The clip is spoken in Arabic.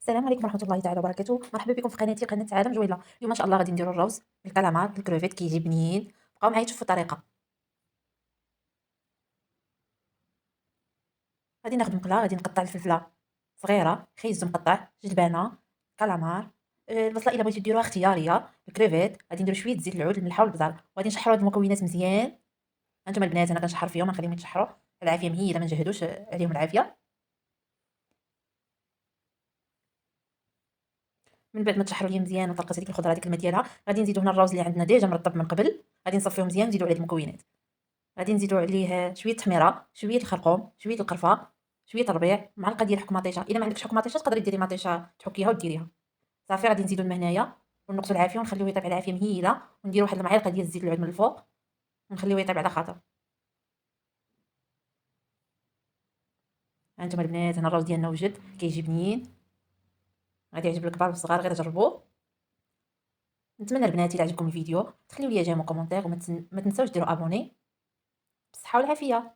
السلام عليكم ورحمة الله تعالى وبركاته، مرحبا بكم في قناتي قناة عالم جويلة. اليوم إن شاء الله غادي نديرو الروز بالكالامار بالكروفيت كيجي بنين. بقاو معايا تشوفوا الطريقة. غادي ناخد مقلة، غادي نقطع الفلفلة صغيرة، خيز مقطع، جلبانة، كالامار، البصلة إلا بغيتو ديروها اختيارية، الكروفيت، غادي نديرو شوية زيت العود الملحة والبزار، وغادي نشحرو هاد المكونات مزيان. هانتوما البنات أنا كنشحر فيهم غنخليهم يتشحروا، العافية مهيلة منجهدوش عليهم العافية. من بعد ما تشحروا ليا مزيان وطلقت هذيك الخضره هذيك الماء ديالها، غادي نزيدو هنا الروز اللي عندنا ديجا مرطب من قبل، غادي نصفيوه مزيان ونزيدو عليه المكونات. غادي نزيدو عليه شويه تحميره، شويه الخرقوم، شويه القرفه، شويه الربيع، معلقه ديال حك مطيشه. الا ما عندكش حك مطيشه تقدري ديري مطيشه تحكيها وديريها. صافي غادي نزيدو الماء هنايا ونقصوا العافيه ونخليوه يطيب على عافيه مهيله، ونديرو واحد المعلقه ديال الزيت العود من الفوق ونخليوه يطيب على خاطر. هانتوما البنات هنا الروز ديالنا وجد كيجي بنين، غادي يعجب الكبار والصغار غير جربوه. نتمنى البنات الا عجبكم الفيديو تخليو لي جيم وكومونتير، ما تنساوش ديروا ابوني. بالصحه والعافيه.